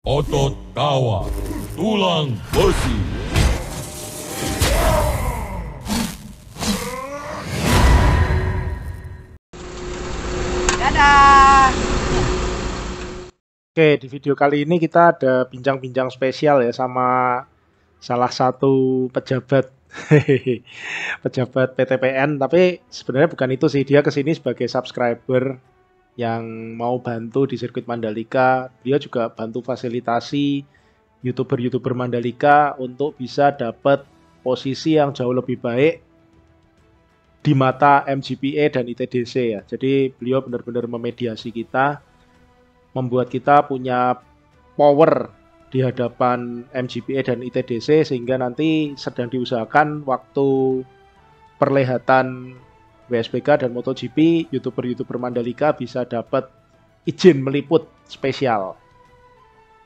Otot kawat, tulang besi. Dadah. Oke, di video kali ini kita ada bincang-bincang spesial ya sama salah satu pejabat pejabat PTPN, tapi sebenarnya bukan itu sih, dia kesini sebagai subscriber yang mau bantu di sirkuit Mandalika. Dia juga bantu fasilitasi YouTuber-YouTuber Mandalika untuk bisa dapat posisi yang jauh lebih baik di mata MGPA dan ITDC ya. Jadi beliau benar-benar memediasi kita, membuat kita punya power di hadapan MGPA dan ITDC, sehingga nanti sedang diusahakan waktu perlihatan WSBK dan MotoGP, YouTuber-YouTuber Mandalika bisa dapat izin meliput spesial.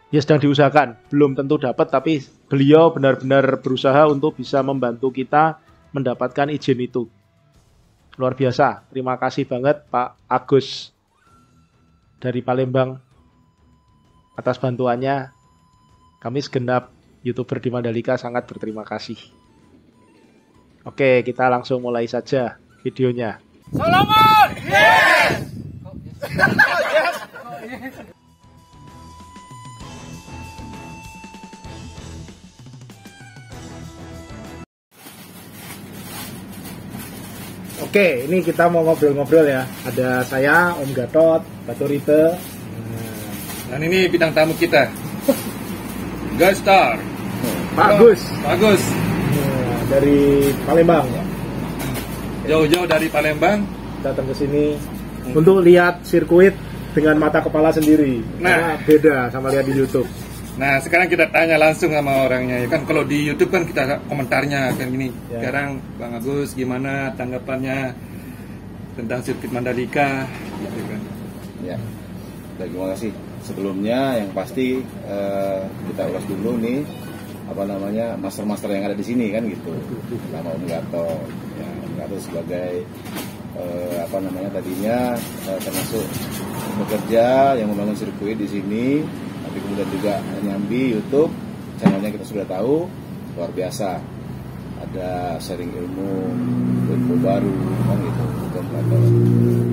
Ya sedang diusahakan, belum tentu dapat, tapi beliau benar-benar berusaha untuk bisa membantu kita mendapatkan izin itu. Luar biasa, terima kasih banget Pak Agus dari Palembang atas bantuannya. Kami segenap YouTuber di Mandalika sangat berterima kasih. Oke, kita langsung mulai saja videonya. Selamat! Yes! Oke, ini kita mau ngobrol-ngobrol ya. Ada saya, Om Gatot, Batu Rite. Dan ini bintang tamu kita, Guest Star, Pak Agus. Pak Agus, Dari Palembang. jauh-jauh dari Palembang. Datang ke sini untuk lihat sirkuit dengan mata kepala sendiri. Nah. Karena beda sama lihat di YouTube. Nah, sekarang kita tanya langsung sama orangnya. Ya kan kalau di YouTube kan kita komentarnya kan gini. Ya. Sekarang Bang Agus gimana tanggapannya tentang sirkuit Mandalika gitu kan. Ya, terima kasih. Sebelumnya yang pasti kita ulas dulu nih apa namanya master-master yang ada di sini kan gitu. Nama Om Gatot, ya, Om Gatot sebagai apa namanya tadinya termasuk bekerja yang membangun sirkuit di sini, tapi kemudian juga nyambi YouTube channelnya kita sudah tahu luar biasa. Ada sharing ilmu, info baru kan gitu.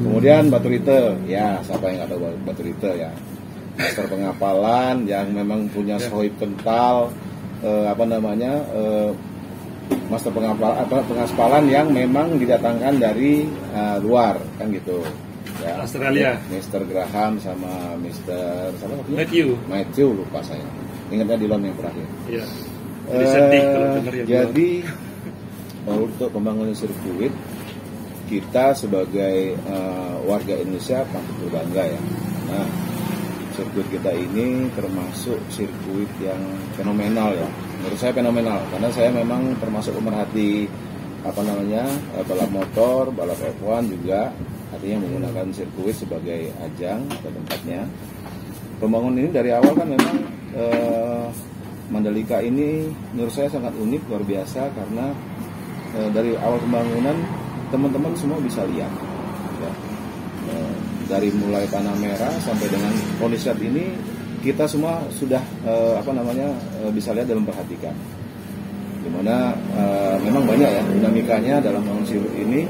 Kemudian Batu Rite, ya siapa yang nggak tahu Batu Rite ya, master pengapalan yang memang punya sohib kental, apa namanya master pengaspalan yang memang didatangkan dari luar kan gitu ya. Australia. Mr. Graham sama Mr. siapa namanya? Matthew lupa saya, ingatnya Dylan yang terakhir. Iya. Jadi sedih kalau denger ya. Jadi untuk pembangunan sirkuit kita sebagai warga Indonesia patut berbangga ya. Nah, sirkuit kita ini termasuk sirkuit yang fenomenal ya. Menurut saya fenomenal karena saya memang termasuk pemerhati apa namanya balap motor, balap F1 juga, artinya menggunakan sirkuit sebagai ajang atau tempatnya. Pembangunan ini dari awal kan memang Mandalika ini menurut saya sangat unik, luar biasa karena dari awal pembangunan teman-teman semua bisa lihat ya. Dari mulai panah merah sampai dengan kondisi saat ini kita semua sudah apa namanya bisa lihat dan memperhatikan dimana memang banyak ya dinamikanya dalam bangun sirkuit ini,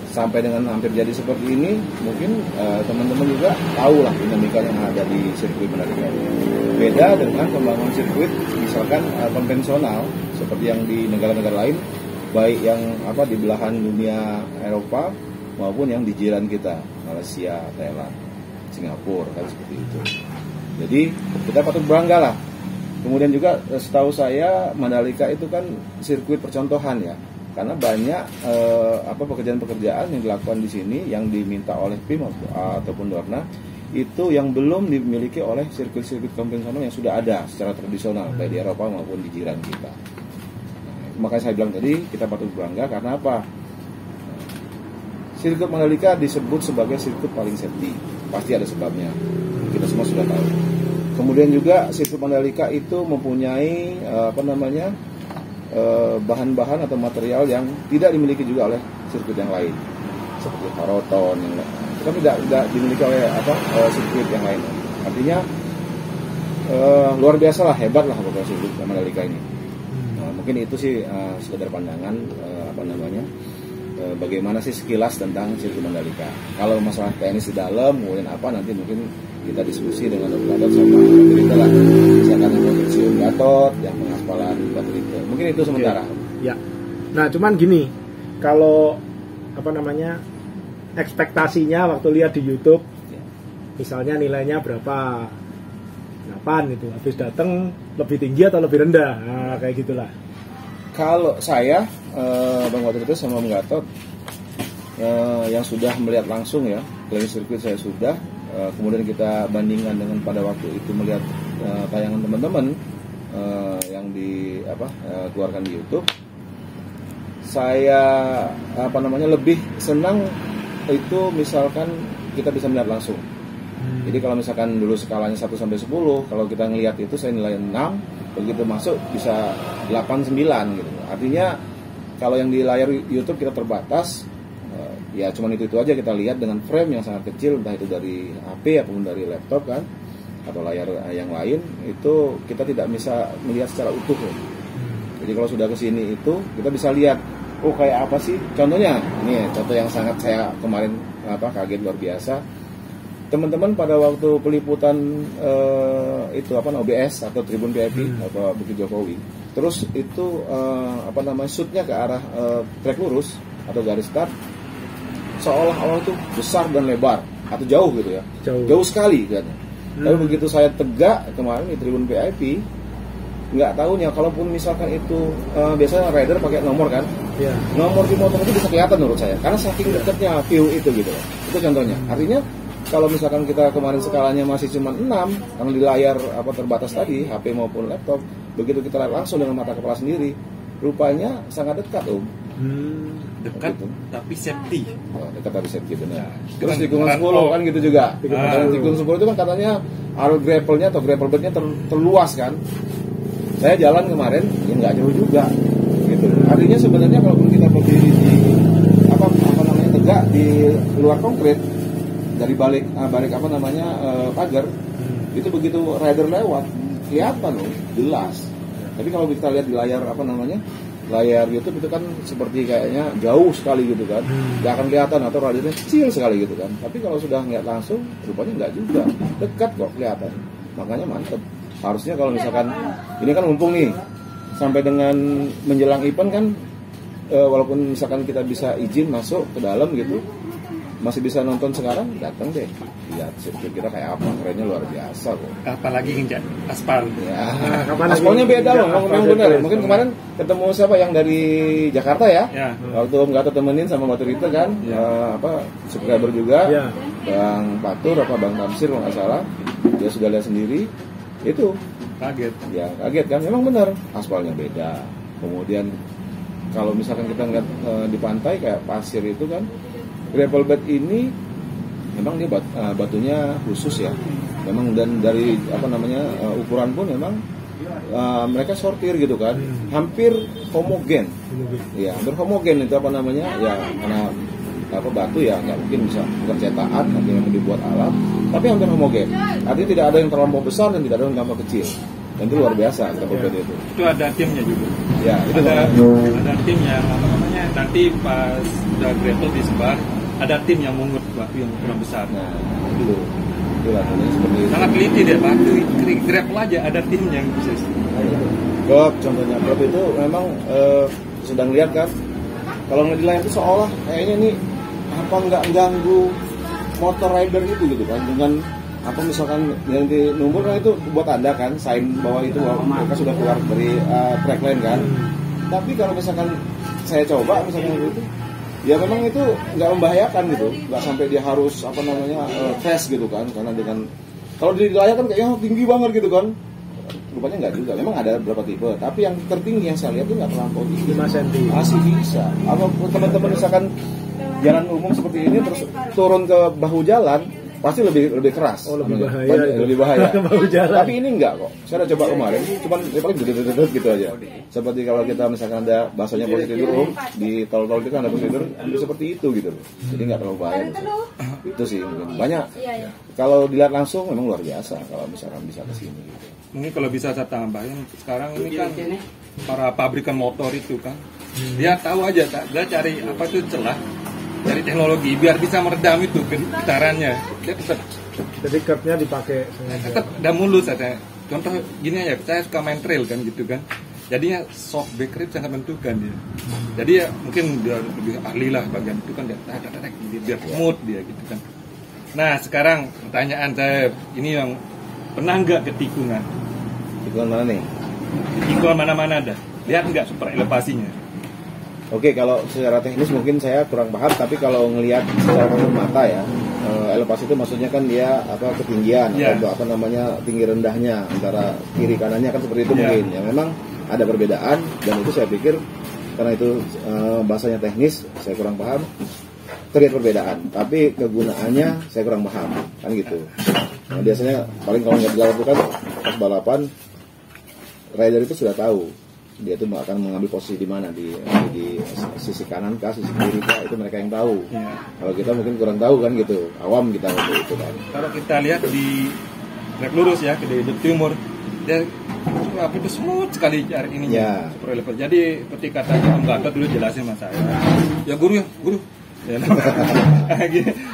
sampai dengan hampir jadi seperti ini. Mungkin teman-teman juga tahu lah dinamika yang ada di sirkuit Mandalika. Beda dengan pembangunan sirkuit misalkan konvensional seperti yang di negara-negara lain, baik yang apa di belahan dunia Eropa maupun yang di jiran kita, Malaysia, Thailand, Singapura kan seperti itu. Jadi kita patut bangga lah. Kemudian juga setahu saya Mandalika itu kan sirkuit percontohan ya, karena banyak apa pekerjaan-pekerjaan yang dilakukan di sini yang diminta oleh PIM ataupun Dorna itu yang belum dimiliki oleh sirkuit-sirkuit konvensional yang sudah ada secara tradisional baik di Eropa maupun di jiran kita. Makanya saya bilang tadi kita patut bangga karena apa? Sirkuit Mandalika disebut sebagai sirkuit paling safety. Pasti ada sebabnya. Kita semua sudah tahu. Kemudian juga sirkuit Mandalika itu mempunyai apa namanya bahan-bahan atau material yang tidak dimiliki juga oleh sirkuit yang lain. Seperti paroton yang kan tidak dimiliki oleh sirkuit yang lain. Artinya luar biasa lah, hebat lah pokoknya sirkuit Mandalika ini. Mungkin itu sih sekedar pandangan bagaimana sih sekilas tentang sirkuit Mandalika. Kalau masalah teknis di dalam, kemudian apa nanti mungkin kita diskusi dengan Om Gatot sama Baterita lah. Misalkan yang produksi Om Gatot, yang pengaspalan Baterita. Mungkin itu sementara. Ya. Nah, cuman gini, kalau ekspektasinya waktu lihat di YouTube, misalnya nilainya berapa, 8 itu, habis datang lebih tinggi atau lebih rendah, nah, kayak gitulah. Kalau saya, Bang Baterita sama Om Gatot, yang sudah melihat langsung ya, keliling sirkuit saya sudah, kemudian kita bandingkan dengan pada waktu itu melihat tayangan teman-teman yang keluarkan di YouTube, saya lebih senang itu misalkan kita bisa melihat langsung. Jadi kalau misalkan dulu skalanya 1 sampai 10, kalau kita ngelihat itu saya nilai 6, begitu masuk bisa 8 9 gitu. Artinya kalau yang di layar YouTube kita terbatas, ya cuman itu aja kita lihat dengan frame yang sangat kecil, entah itu dari HP ataupun dari laptop kan, atau layar yang lain, itu kita tidak bisa melihat secara utuh. Jadi kalau sudah kesini itu kita bisa lihat, oh kayak apa sih? Contohnya, ini contoh yang sangat saya kemarin kaget luar biasa. Teman-teman pada waktu peliputan OBS atau Tribun VIP atau Bukit Jokowi, terus itu shootnya ke arah trek lurus atau garis start, seolah-olah itu besar dan lebar atau jauh gitu ya, jauh sekali kan. Tapi begitu saya tegak kemarin di Tribun VIP, nggak tahunya kalaupun misalkan itu biasanya rider pakai nomor kan, nomor di motor itu bisa kelihatan menurut saya, karena saking dekatnya view itu gitu. Itu contohnya. Artinya kalau misalkan kita kemarin skalanya masih cuma 6, karena di layar terbatas tadi, HP maupun laptop, begitu kita lihat langsung dengan mata kepala sendiri, rupanya sangat dekat dekat gitu. Tapi safety. Dekat tapi safety benar. Terus tikungan 10 kan gitu juga. Dan tikungan 10 itu kan katanya area gravelnya atau gravel bednya terluas kan. Saya jalan kemarin, ya nggak jauh juga. Gitu. Artinya sebenarnya kalaupun kita berdiri di tegak di luar konkret, dari balik pagar, itu begitu rider lewat kelihatan loh, jelas. Tapi kalau kita lihat di layar layar YouTube itu kan seperti kayaknya jauh sekali gitu kan, nggak akan kelihatan atau ridernya kecil sekali gitu kan. Tapi kalau sudah ngeliat langsung, rupanya nggak juga, dekat kok kelihatan. Makanya mantep. Harusnya kalau misalkan ini kan mumpung nih sampai dengan menjelang event kan, walaupun misalkan kita bisa izin masuk ke dalam gitu, masih bisa nonton sekarang, datang deh lihat sirkuit kita kayak apa, kerennya luar biasa kok. Apalagi nginjak aspal ya. Aspalnya beda loh, memang benar. Mungkin kemarin ketemu siapa yang dari Jakarta ya, waktu Om Gatot temenin sama Baterita kan, subscriber juga, Bang Patur Bang Tamsir kalau nggak salah, dia sudah lihat sendiri, itu kaget kan, memang benar aspalnya beda. Kemudian kalau misalkan kita ngeliat di pantai kayak pasir itu kan, gravel bed ini memang dia batunya khusus ya, memang, dan dari ukuran pun memang mereka sortir gitu kan, hampir homogen ya, hampir homogen itu ya, karena batu ya nggak mungkin bisa bukan cetakan, nanti yang dibuat alat, tapi hampir homogen, artinya tidak ada yang terlampau besar dan tidak ada yang terlampau kecil, dan itu luar biasa gravel bed itu. Itu ada timnya juga ya, itu ada tim yang nanti pas udah gravel disebar, ada tim yang mengukur batu yang ukuran besar. Nah, itu seperti itu. Sangat teliti deh, batu gravel aja ada tim yang khusus. Klub contohnya, klub itu memang sedang lihat kan, kalau ngeliat di layar itu seolah kayaknya nih nggak ganggu motor rider itu gitu kan, dengan misalkan yang di nomor kan itu buat tanda kan, sign bahwa itu mereka sudah keluar dari track line kan. Tapi kalau misalkan saya coba misalkan itu, ya memang itu nggak membahayakan gitu, nggak sampai dia harus crash gitu kan, karena dengan kalau di layar kan kayaknya tinggi banget gitu kan, rupanya nggak juga. Memang ada beberapa tipe, tapi yang tertinggi yang saya lihat itu nggak terlampau tinggi, 5 cm masih bisa. Apa teman-teman misalkan jalan umum seperti ini terus turun ke bahu jalan, pasti lebih keras. Oh, lebih namanya. bahaya itu. Lebih bahaya. Bau jalan. Tapi ini enggak kok. Saya udah coba kemarin, cuman ya paling gede gitu aja. Seperti kalau kita misalkan ada bahasanya prosedur di tol-tol itu kan ada prosedur seperti itu gitu loh. Jadi enggak terlalu bahaya. Itu sih mungkin. Banyak. Kalau dilihat langsung memang luar biasa kalau misalkan bisa ke sini gitu. Mungkin kalau bisa saya tambahin, sekarang ini kan para pabrikan motor itu kan, dia tahu aja, dia cari apa itu celah, cari teknologi biar bisa meredam itu getarannya. Dia tetap Jadi curve-nya dipakai sengaja. tetap udah mulus ada. Contoh gini aja, saya suka main trail kan gitu kan. Jadinya soft back rib sangat menentukan dia. Jadi ya mungkin dia lebih ahli lah bagian itu kan dia biar smooth dia gitu kan. Nah sekarang pertanyaan saya ini yang pernah nggak ketikungan? Tikungan mana nih? Tikungan mana-mana ada. Lihat nggak super elevasinya? Oke, kalau secara teknis mungkin saya kurang paham, tapi kalau ngelihat secara kasat mata ya, elevasi itu maksudnya kan dia apa ketinggian atau apa namanya tinggi rendahnya antara kiri kanannya kan seperti itu mungkin. Ya memang ada perbedaan dan itu saya pikir karena itu bahasanya teknis, saya kurang paham. Terlihat perbedaan, tapi kegunaannya saya kurang paham kan gitu. Nah, biasanya paling kalau nggak dilakukan pas balapan, rider itu sudah tahu dia itu akan mengambil posisi di mana di sisi kanan kah, sisi kiri kah, itu mereka yang tahu. Kalau kita mungkin kurang tahu kan gitu, awam kita waktu itu kan. Kalau kita lihat di trek lurus ya di timur, dia apa itu smooth sekali cara ininya. Super elevasi. Jadi ketika tanya Om Gatot dulu jelasin sama saya, ya guru ya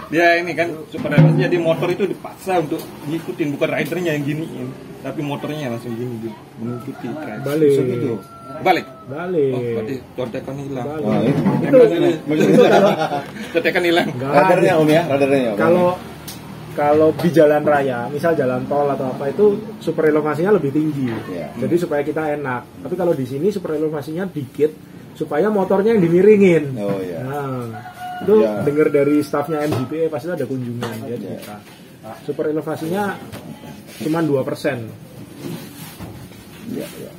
dia ini kan super elevasi, jadi motor itu dipaksa untuk ngikutin, bukan ridernya yang giniin, tapi motornya langsung gini mengikuti track. Balik. Oh, berarti contekan hilang. Contekan hilang. Radarnya Om ya, radarnya. Kalau di jalan raya, misal jalan tol atau apa itu super elevasinya lebih tinggi. Jadi supaya kita enak. Tapi kalau di sini super elevasinya dikit supaya motornya yang dimiringin. Nah, itu dengar dari stafnya MGPA pasti ada kunjungan ya cerita. Super elevasinya cuma 2%.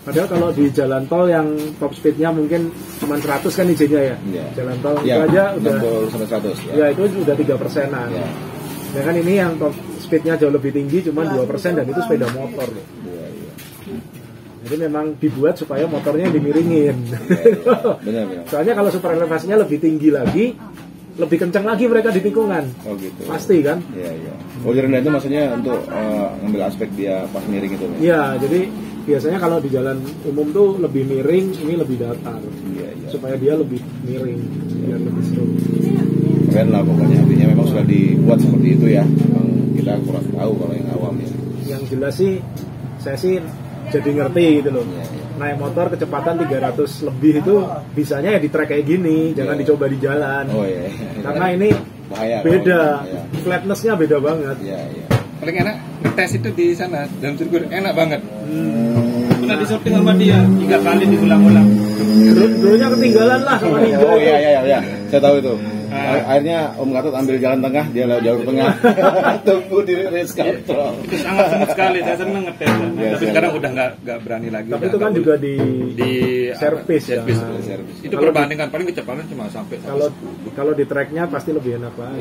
Padahal kalau di jalan tol yang top speednya mungkin cuma 100 kan izinnya ya. Jalan tol itu aja udah 100. Ya itu udah 3%-an. Ya kan ini yang top speednya jauh lebih tinggi cuma 2% dan itu sepeda motor loh. Jadi memang dibuat supaya motornya dimiringin. Benar. Soalnya kalau super elevasinya lebih tinggi lagi, lebih kencang lagi mereka di tikungan. Oh gitu. Pasti kan? Iya. Oh, di rendah itu maksudnya untuk ngambil aspek dia pas miring itu. Iya, jadi biasanya kalau di jalan umum tuh lebih miring, ini lebih datar. Iya. Supaya dia lebih miring, biar lebih seru. Keren lah pokoknya, artinya memang sudah dibuat seperti itu ya. Memang kita kurang tahu kalau yang awam ya. Yang jelas sih, saya sih jadi ngerti gitu loh. Naik motor kecepatan 300 lebih itu bisanya ya di trek kayak gini, jangan dicoba di jalan. Karena ini bahaya, beda, flatness-nya beda banget. Paling enak tes itu di sana dalam sirkuit enak banget. Pernah disorting sama dia 3 kali diulang-ulang. Dulunya ketinggalan lah sama Ninja. Oh iya, saya tahu itu. Akhirnya Om Gatot ambil jalan tengah, dia lewat jalur tengah. Tunggu di race control. Itu sangat smooth sekali, saya seneng ngetes. Tapi sekarang udah nggak berani lagi. Tapi itu kan juga di servis. Itu perbandingan paling kecepatan cuma sampai. Kalau di tracknya pasti lebih enak lah.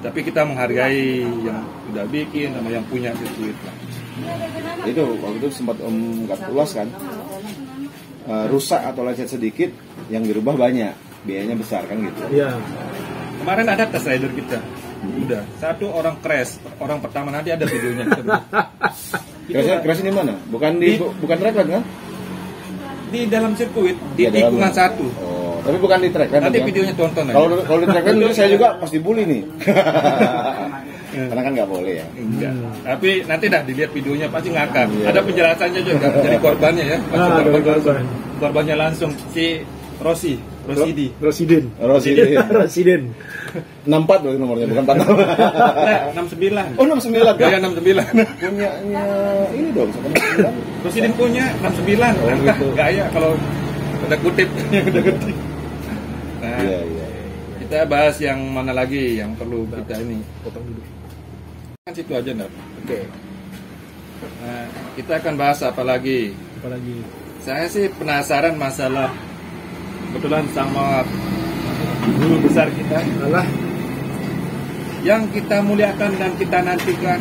Tapi kita menghargai yang udah bikin sama yang punya sirkuit lah. Itu waktu itu sempat Om Gatot ulas kan. Rusak atau lecet sedikit, yang dirubah banyak. Biayanya besar kan gitu. Iya. Kemarin ada tes rider kita. Udah, satu orang crash, orang pertama nanti ada videonya. Crash di mana? Bukan track kan? Di dalam sirkuit, di tikungan satu. Oh, tapi bukan di track kan? Nanti videonya tonton aja. Kalau di track kan saya juga pasti bully nih. Karena kan nggak boleh ya. Enggak. Tapi nanti dah dilihat videonya pasti ngakak. Ada penjelasannya juga dari korbannya ya. Korbannya langsung si Rosidin. 64 berarti nomornya, bukan 46. 69. Oh, 69. Gaya 69. Punyanya ini dong, 69. Rosidin punya 69. Gitu. Gaya kalau udah kutip. Nah, kita bahas yang mana lagi yang perlu kita ini potong dulu. Kan situ aja enggak? Oke. Nah, kita akan bahas apa lagi? Saya sih penasaran masalah kebetulan sama guru besar kita yang kita muliakan dan kita nantikan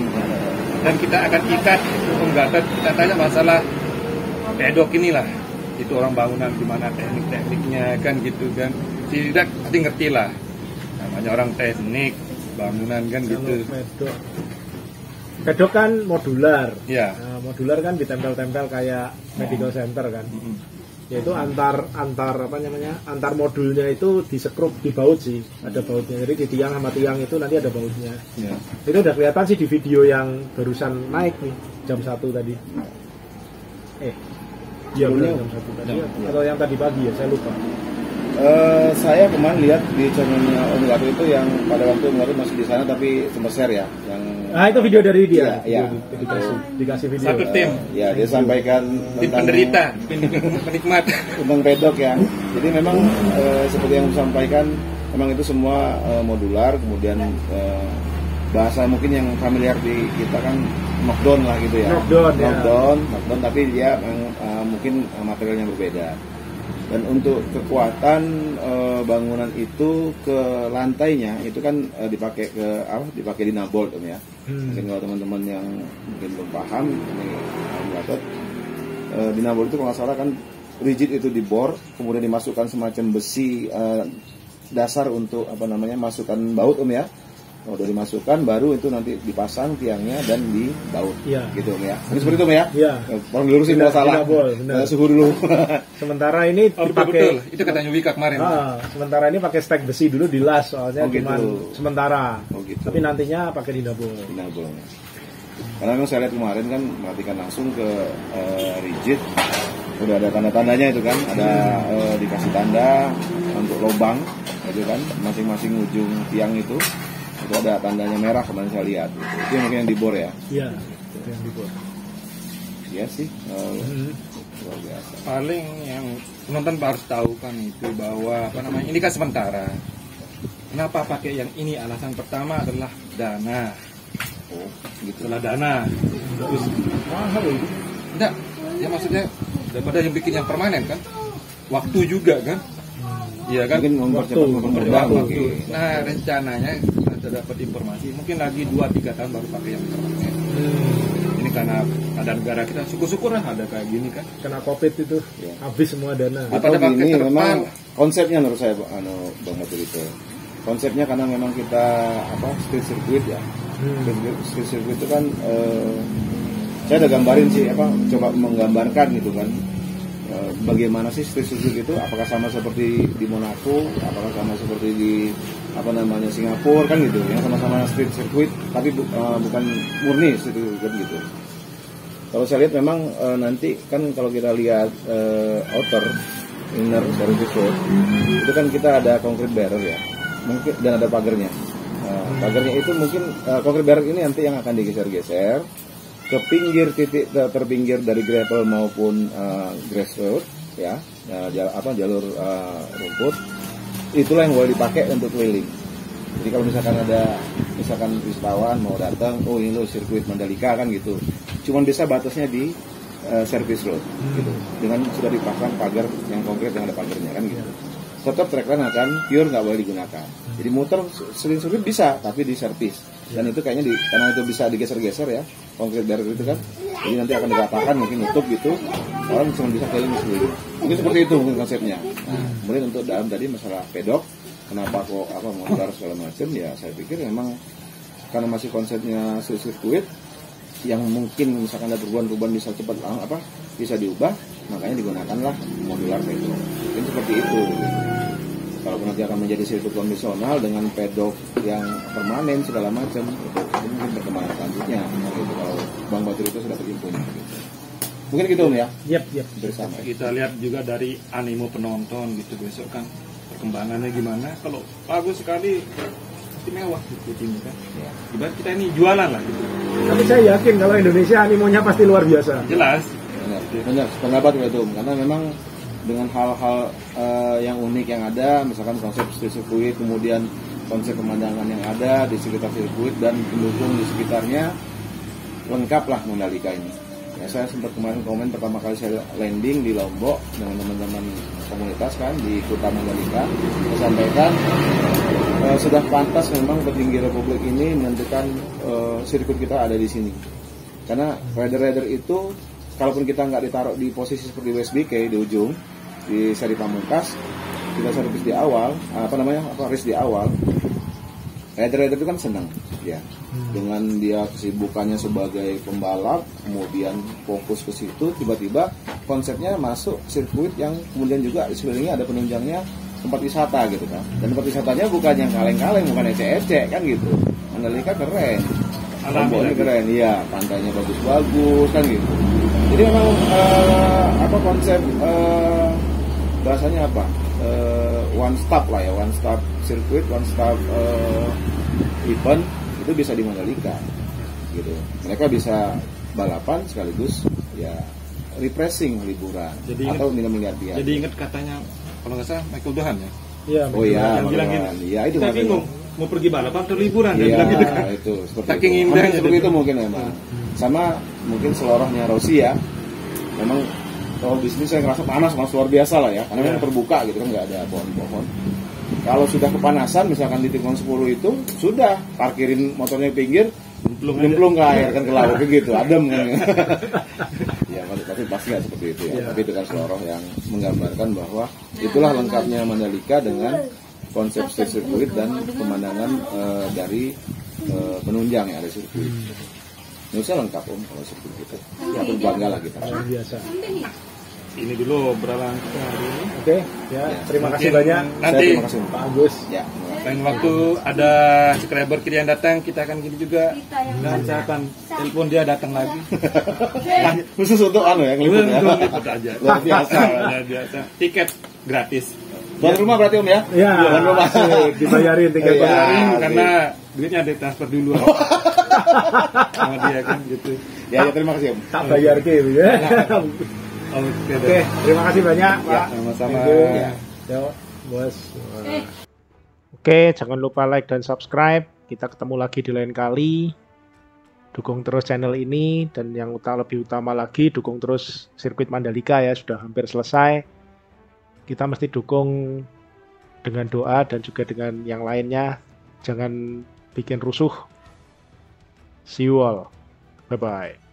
dan kita akan ikat Om Gatot. Kita tanya masalah pedok inilah, itu orang bangunan gimana teknik-tekniknya kan gitu kan. Tidak pasti ngerti lah, namanya orang teknik bangunan kan gitu. Pedok kan modular. Ya. Nah, modular kan ditempel-tempel kayak medical center kan. Yaitu antar apa namanya? Antar modulnya itu disekrup, dibaut sih. Ada bautnya. Jadi di tiang sama tiang itu nanti ada bautnya. Ya. Itu udah kelihatan sih di video yang barusan naik nih jam 1 tadi. Iya benar jam 1 tadi. Atau yang tadi pagi ya, saya lupa. Saya kemarin lihat di channelnya Om Gatot itu yang pada waktu Om Gatot masih di sana tapi sempat share ya, yang itu video dari dia. Iya. Dikasih video. Satu tim. Ya, dia sampaikan Tim tentang penderita, penikmat. tentang pedok ya. Jadi memang seperti yang disampaikan, memang itu semua modular, kemudian bahasa mungkin yang familiar di kita kan knockdown lah gitu ya. Knockdown, tapi dia mungkin materialnya berbeda. Dan untuk kekuatan bangunan itu ke lantainya itu kan dipakai dipakai dinabolt ya. Mungkin kalau teman-teman yang mungkin belum paham ini Gatot, dinabolt itu kalau nggak salah kan rigid itu dibor, kemudian dimasukkan semacam besi dasar untuk masukkan baut ya. Udah dimasukkan, baru itu nanti dipasang tiangnya dan dibaut, gitu ya. Ini seperti itu ya? Iya. Tolong dilurusin kalau salah. Suhu dulu. Sementara ini Betul. dipakai. Itu katanya Wika kemarin. Sementara ini pakai stek besi dulu dilas, soalnya cuma sementara. Gitu. Tapi nantinya pakai dinabol. Karena memang saya lihat kemarin kan matikan langsung ke rigid. Udah ada tanda-tandanya itu kan, ada dikasih tanda untuk lubang, itu kan masing-masing ujung tiang itu ada tandanya merah kemarin saya lihat. Itu mungkin yang dibor ya? Iya, itu yang dibor. Iya sih, luar biasa. Paling yang penonton harus tahu kan itu bahwa ini kan sementara. Kenapa pakai yang ini? Alasan pertama adalah dana. Gitu lah, dana. Terus mahal itu. Enggak, ya maksudnya daripada yang bikin yang permanen kan, waktu juga kan. Iya kan, mungkin waktu. Nah, rencananya kita dapat informasi mungkin lagi 2-3 tahun baru pakai yang permanen. Ini karena ada negara kita, syukur-syukur lah ada kayak gini kan. Kena COVID itu habis semua dana. Atau gini memang konsepnya menurut saya Bang Gatot itu. Konsepnya karena memang kita street circuit ya. Street circuit itu kan saya udah gambarin sih coba menggambarkan gitu kan. Bagaimana sih street circuit itu? Apakah sama seperti di Monaco? Apakah sama seperti di Singapura kan gitu? Yang sama-sama street circuit, tapi bukan murni street circuit gitu. Kalau saya lihat memang nanti kan kalau kita lihat outer inner service road itu kan kita ada concrete barrier ya, mungkin dan ada pagarnya. Pagarnya itu mungkin concrete barrier ini nanti yang akan digeser-geser ke pinggir titik terpinggir dari gravel maupun grass road ya, jalur rumput, itulah yang boleh dipakai untuk keliling. Jadi kalau misalkan ada wisatawan mau datang, ini lo sirkuit Mandalika kan gitu, cuman bisa batasnya di service road gitu, dengan sudah dipasang pagar yang konkret yang ada pagarnya kan gitu. Tetap track line akan pure nggak boleh digunakan. Jadi muter sirkuit bisa, tapi di service. Dan itu kayaknya karena itu bisa digeser-geser ya, konkret barrier itu kan, jadi nanti akan diratakan mungkin nutup gitu, orang cuma bisa keliling sendiri. Mungkin seperti itu mungkin konsepnya. Kemudian untuk dalam tadi masalah pedok, kenapa kok modular segala macam ya, saya pikir memang karena masih konsepnya sirkuit yang mungkin misalkan ada perubahan bisa cepat bisa diubah, makanya digunakanlah modular pedok. Mungkin seperti itu. Kalaupun nanti akan menjadi sirkuit konvensional dengan pedok yang permanen segala macam, itu mungkin perkembangan selanjutnya. Gitu, kalau Bang Batur itu sudah berhimpun. Gitu. Mungkin gitu ya. Yep. Bersama. Kita lihat juga dari animo penonton gitu besok kan perkembangannya gimana. Kalau bagus sekali, istimewa gitu ini kan. Ya. Ibarat kita ini jualan lah gitu. Tapi saya yakin kalau Indonesia animonya pasti luar biasa. Jelas. Benar. Pendapat itu karena memang dengan hal-hal yang unik yang ada, misalkan konsep street circuit, kemudian konsep pemandangan yang ada di sekitar sirkuit dan pendukung di sekitarnya, lengkap lah Mandalika ini. Ya, saya sempat kemarin komen pertama kali saya landing di Lombok dengan teman-teman komunitas kan di Kuta Mandalika. Saya sampaikan sudah pantas memang petinggi Republik ini menentukan sirkuit kita ada di sini. Karena rider-rider itu, kalaupun kita nggak ditaruh di posisi seperti WSBK di ujung, di seri pamungkas, kita servis di awal, race di awal, rider-rider itu kan senang, ya. Dengan dia kesibukannya sebagai pembalap, kemudian fokus ke situ, tiba-tiba konsepnya masuk sirkuit yang kemudian juga di sekelilingnya ada penunjangnya tempat wisata gitu kan. Dan tempat wisatanya bukan yang kaleng-kaleng, bukan ecek-ecek kan gitu. Mandalika keren, Lomboknya keren, iya, pantainya bagus-bagus kan gitu. Jadi memang konsep bahasanya apa? One stop lah ya, one stop sirkuit, one stop event itu bisa di Mandalika gitu. Mereka bisa balapan sekaligus ya refreshing liburan atau minum-minum dia. Jadi ingat katanya kalau nggak salah Michael Duhan ya. Iya, Oh iya, bilang gitu. Iya itu kita bingung mau pergi balapan atau liburan, dia Iya, bilang gitu kan. itu seperti Saking itu. indahnya Seperti dia itu mungkin memang. Sama mungkin selorohnya Rossi ya. Memang kalau di sini saya ngerasa panas luar biasa lah ya, karena memang terbuka gitu kan, nggak ada pohon-pohon. Kalau sudah kepanasan, misalkan di tikungan 10 itu, sudah parkirin motornya pinggir, nyemplung ke air kan, ke laut begitu, adem kan. Ya, tapi pasti nggak seperti itu ya. Tapi itu kan seloroh yang menggambarkan bahwa itulah lengkapnya Mandalika dengan konsep sirkuit dan pemandangan dari penunjang yang ada sirkuit. Indonesia lengkap om kalau sirkuit gitu. Ya berbangga lah kita. Biasa. Ini dulu beralangkah hari ini. Oke, ya, terima kasih banyak. Nanti Terima kasih Pak Agus. Ya. lain waktu ada subscriber kita yang datang, kita akan gini juga. Dan saya akan telepon dia datang lagi. Khusus untuk yang ngeliput ya. Liput aja. Luar biasa. Luar biasa. Tiket gratis. Tuan rumah berarti om ya? Ya, Tuan rumah. dibayarin tiket Iya. bayarin. Karena duitnya ditransfer dulu sama dia kan gitu. Ya, terima kasih om. Tak bayar gitu ya. Oke, Terima kasih banyak, Ya, Pak. sama-sama. Thank you. Yo, bos. Oke, jangan lupa like dan subscribe. Kita ketemu lagi di lain kali. Dukung terus channel ini, dan yang lebih utama lagi, dukung terus sirkuit Mandalika ya, sudah hampir selesai. Kita mesti dukung dengan doa dan juga dengan yang lainnya. Jangan bikin rusuh. See you all. Bye-bye.